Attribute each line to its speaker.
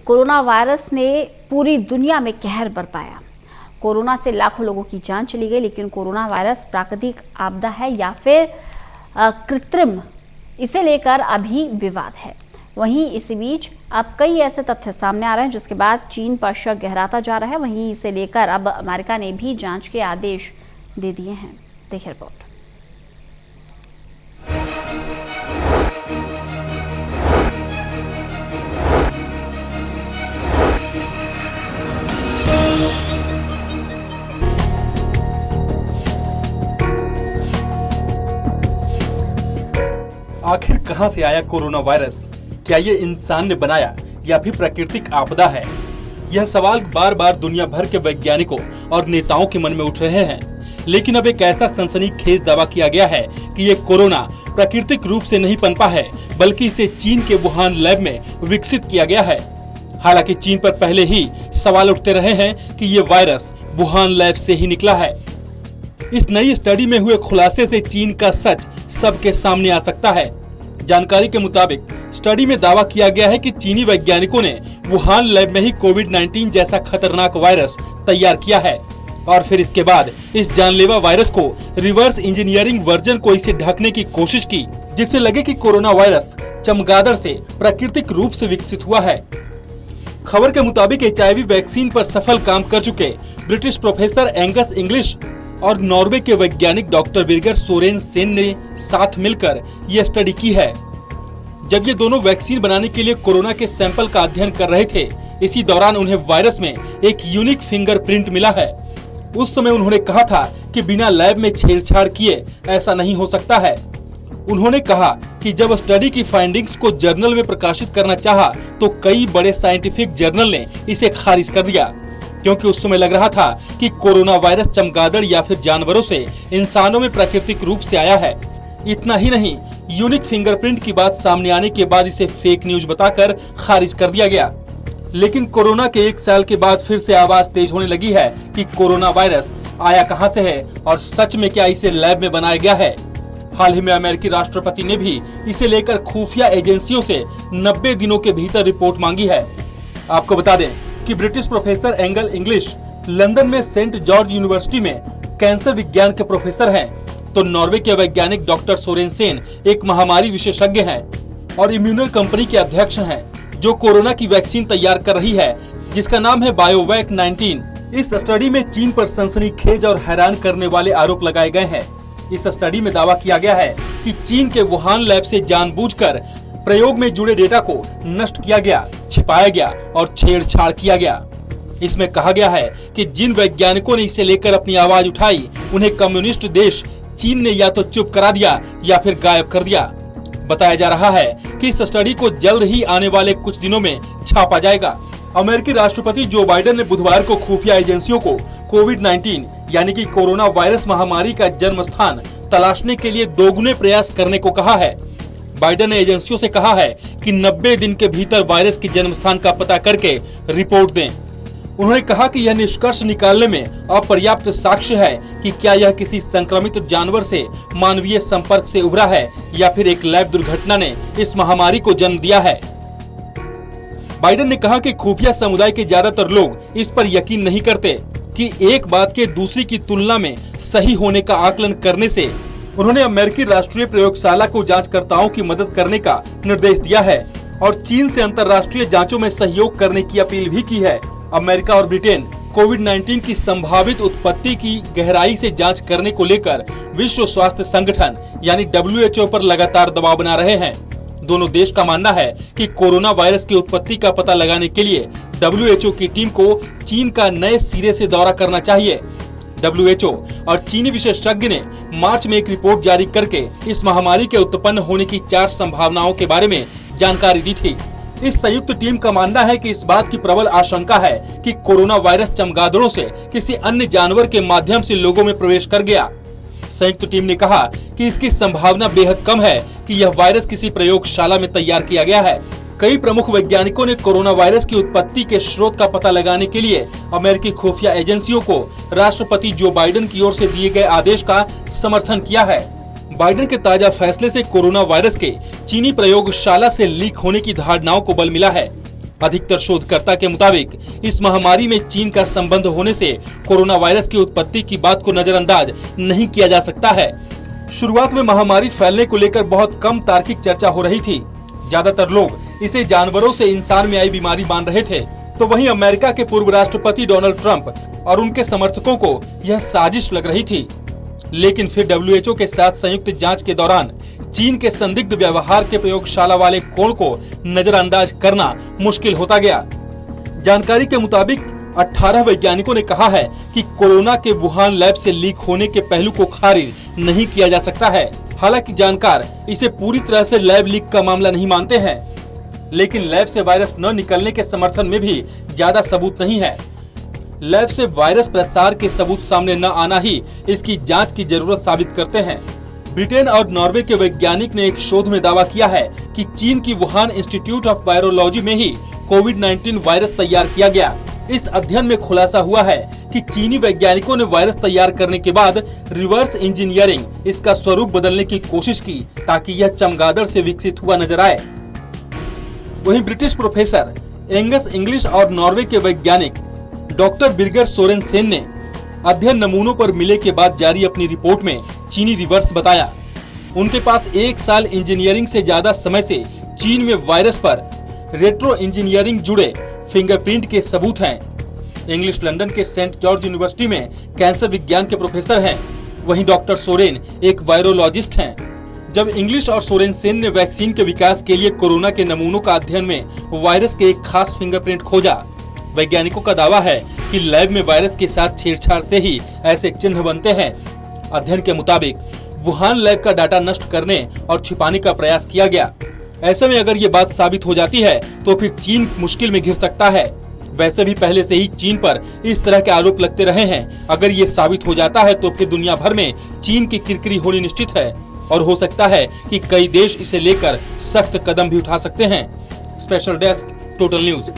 Speaker 1: Corona virus ने पूरी दुनिया में कहर बरपाया। कोरोना से लाखों लोगों की जान चली गई, लेकिन कोरोना वायरस प्राकृतिक आपदा है या फिर कृत्रिम, इसे लेकर अभी विवाद है। वहीं इसी बीच अब कई ऐसे तथ्य सामने आ रहे हैं जिसके बाद चीन पर शक गहराता जा रहा है। वहीं इसे लेकर अब अमेरिका ने भी जांच के आदेश दे दिए हैं। देखिए रिपोर्ट।
Speaker 2: आखिर कहां से आया कोरोना वायरस? क्या ये इंसान ने बनाया या फिर प्राकृतिक आपदा है? यह सवाल बार बार दुनिया भर के वैज्ञानिकों और नेताओं के मन में उठ रहे हैं। लेकिन अब एक ऐसा सनसनीखेज दावा किया गया है कि ये कोरोना प्राकृतिक रूप से नहीं पनपा है, बल्कि इसे चीन के वुहान लैब में विकसित किया गया है। हालांकि चीन पर पहले ही सवाल उठते रहे हैं कि ये वायरस वुहान लैब से ही निकला है। इस नई स्टडी में हुए खुलासे से चीन का सच सबके सामने आ सकता है। जानकारी के मुताबिक स्टडी में दावा किया गया है कि चीनी वैज्ञानिकों ने वुहान लैब में ही कोविड-19 जैसा खतरनाक वायरस तैयार किया है और फिर इसके बाद इस जानलेवा वायरस को रिवर्स इंजीनियरिंग वर्जन को इसे ढकने की कोशिश की, जिससे लगे कि कोरोना वायरस चमगादड़ से प्राकृतिक रूप से विकसित हुआ है। खबर के मुताबिक HIV वैक्सीन पर सफल काम कर चुके ब्रिटिश प्रोफेसर एंगस इंग्लिश और नॉर्वे के वैज्ञानिक डॉक्टर बिर्गर सोरेनसेन ने साथ मिलकर यह स्टडी की है। जब ये दोनों वैक्सीन बनाने के लिए कोरोना के सैंपल का अध्ययन कर रहे थे, इसी दौरान उन्हें वायरस में एक यूनिक फिंगरप्रिंट मिला है। उस समय उन्होंने कहा था कि बिना लैब में छेड़छाड़ किए ऐसा नहीं हो सकता है। उन्होंने कहा कि जब स्टडी की फाइंडिंग्स को जर्नल में प्रकाशित करना चाहा, तो कई बड़े साइंटिफिक जर्नल ने इसे खारिज कर दिया, क्योंकि उस समय लग रहा था कि कोरोना वायरस चमगादड़ या फिर जानवरों से इंसानों में प्राकृतिक रूप से आया है। इतना ही नहीं, यूनिक फिंगरप्रिंट की बात सामने आने के बाद इसे फेक न्यूज बताकर खारिज कर दिया गया। लेकिन कोरोना के 1 साल के बाद फिर से आवाज तेज होने लगी है कि कोरोना वायरस आया कहां से है और सच में क्या इसे लैब में बनाया गया है। हाल ही में अमेरिकी राष्ट्रपति ने भी इसे लेकर खुफिया एजेंसियों से 90 दिनों के भीतर रिपोर्ट मांगी है। आपको बता दें कि British professor angle English London में सेंट जॉर्ज यूनिवर्सिटी में कैंसर विज्ञान के प्रोफेसर हैं, तो नॉर्वे के वैज्ञानिक डॉक्टर सोरेनसेन एक महामारी विशेषज्ञ हैं और इम्यूनल कंपनी के अध्यक्ष हैं, जो कोरोना की वैक्सीन तैयार कर रही है, जिसका नाम है बायोवैक 19। इस स्टडी में चीन पर सनसनीखेज और हैरान करने वाले आरोप लगाए गए हैं। इस स्टडी में दावा किया गया है कि चीन के वुहान लैब से जानबूझकर प्रयोग में जुड़े डेटा को नष्ट किया गया, छिपाया गया और छेड़छाड़ किया गया। इसमें कहा गया है कि जिन वैज्ञानिकों ने इसे लेकर अपनी आवाज उठाई, उन्हें कम्युनिस्ट देश चीन ने या तो चुप करा दिया या फिर गायब कर दिया। बताया जा रहा है कि इस स्टडी को जल्द ही आने वाले कुछ दिनों में छापा जाएगा। अमेरिकी राष्ट्रपति जो बाइडेन ने बुधवार को खुफिया एजेंसियों को कोविड-19 यानी कि कोरोना वायरस महामारी का जन्म स्थान तलाशने के लिए दोगुने प्रयास करने को कहा है। बाइडेन ने एजेंसियों से कहा है कि 90 दिन के भीतर वायरस के जन्म स्थान का पता करके रिपोर्ट दें। उन्होंने कहा कि यह निष्कर्ष निकालने में अपर्याप्त साक्ष्य है कि क्या यह किसी संक्रमित जानवर से मानवीय संपर्क से उभरा है या फिर एक लैब दुर्घटना ने इस महामारी को जन्म दिया है। बाइडेन ने कहा कि खुफिया समुदाय के ज्यादातर लोग इस पर यकीन नहीं करते कि एक बात के दूसरी की तुलना में सही होने का आकलन करने से उन्होंने अमेरिकी राष्ट्रीय प्रयोगशाला को जांचकर्ताओं की मदद करने का निर्देश दिया है और चीन से अंतर्राष्ट्रीय जांचों में सहयोग करने की अपील भी की है। अमेरिका और ब्रिटेन कोविड-19 की संभावित उत्पत्ति की गहराई से जांच करने को लेकर विश्व स्वास्थ्य संगठन यानी WHO पर लगातार दबाव बना रहे हैं। दोनों देश का मानना है कि कोरोना वायरस की उत्पत्ति का पता लगाने के लिए WHO की टीम को चीन का नए सिरे से दौरा करना चाहिए। WHO और चीनी विशेषज्ञ ने मार्च में एक रिपोर्ट जारी करके इस महामारी के उत्पन्न होने की 4 संभावनाओं के बारे में जानकारी दी थी। इस संयुक्त टीम का मानना है कि इस बात की प्रबल आशंका है कि कोरोना वायरस चमगादड़ों से किसी अन्य जानवर के माध्यम से लोगों में प्रवेश कर गया। संयुक्त टीम ने कहा कि इसकी संभावना बेहद कम है कि यह वायरस किसी प्रयोगशाला में तैयार किया गया है। कई प्रमुख वैज्ञानिकों ने कोरोना वायरस की उत्पत्ति के स्रोत का पता लगाने के लिए अमेरिकी खुफिया एजेंसियों को राष्ट्रपति जो बाइडेन की ओर से दिए गए आदेश का समर्थन किया है। बाइडेन के ताजा फैसले से कोरोना वायरस के चीनी प्रयोगशाला से लीक होने की धारणाओं को बल मिला है। अधिकतर शोधकर्ता के मुताबिक इस महामारी में चीन का संबंध होने से कोरोना वायरस की उत्पत्ति की बात को नजरअंदाज नहीं किया जा सकता है। शुरुआत में महामारी फैलने को लेकर बहुत कम तार्किक चर्चा हो रही थी। ज्यादातर लोग इसे जानवरों से इंसान में आई बीमारी मान रहे थे, तो वहीं अमेरिका के पूर्व राष्ट्रपति डोनाल्ड ट्रंप और उनके समर्थकों को यह साजिश लग रही थी। लेकिन फिर WHO के साथ संयुक्त जांच के दौरान चीन के संदिग्ध व्यवहार के प्रयोगशाला वाले कोण को नजरअंदाज करना मुश्किल होता गया। जानकारी के मुताबिक 18 वैज्ञानिकों ने कहा है कि कोरोना के वुहान लैब से लीक होने के पहलू को खारिज नहीं किया जा सकता है। हालांकि जानकार इसे पूरी तरह से लैब लीक का मामला नहीं मानते हैं, लेकिन लैब से वायरस न निकलने के समर्थन में भी ज्यादा सबूत नहीं है। लैब से वायरस प्रसार के सबूत सामने न आना ही इसकी जांच की जरूरत साबित करते हैं। ब्रिटेन और नॉर्वे के वैज्ञानिक ने एक शोध में दावा किया है कि चीन की वुहान इंस्टीट्यूट ऑफ वायरोलॉजी में ही कोविड-19 वायरस तैयार किया गया। इस अध्ययन में खुलासा हुआ है कि चीनी वैज्ञानिकों ने वायरस तैयार करने के बाद रिवर्स इंजीनियरिंग इसका स्वरूप बदलने की कोशिश की ताकि यह चमगादड़ से विकसित हुआ नजर आए। वहीं ब्रिटिश प्रोफेसर एंगस इंग्लिश और नॉर्वे के वैज्ञानिक डॉक्टर बिर्गर सोरेनसेन ने अध्ययन नमूनों पर मिले के बाद जारी अपनी रिपोर्ट में चीनी रिवर्स बताया। उनके पास 1 साल इंजीनियरिंग से ज्यादा समय से चीन में वायरस पर रेट्रो इंजीनियरिंग जुड़े फिंगरप्रिंट के सबूत हैं। इंग्लिश लंदन के सेंट जॉर्ज यूनिवर्सिटी में कैंसर विज्ञान के प्रोफेसर हैं। वहीं डॉक्टर सोरेन एक वायरोलॉजिस्ट हैं। जब इंग्लिश और सोरेनसेन ने वैक्सीन के विकास के लिए कोरोना के नमूनों का अध्ययन में वायरस के एक खास फिंगरप्रिंट खोजा। वैज्ञानिकों का दावा है कि लैब में वायरस के साथ छेड़छाड़ से ही ऐसे चिन्ह बनते हैं। अध्ययन के मुताबिक वुहान लैब का डाटा नष्ट करने और छिपाने का प्रयास किया गया। ऐसे में अगर ये बात साबित हो जाती है तो फिर चीन मुश्किल में घिर सकता है। वैसे भी पहले से ही चीन पर इस तरह के आरोप लगते रहे हैं। अगर ये साबित हो जाता है तो फिर दुनिया भर में चीन की किरकिरी होनी निश्चित है और हो सकता है कि कई देश इसे लेकर सख्त कदम भी उठा सकते हैं। Special desk, total news.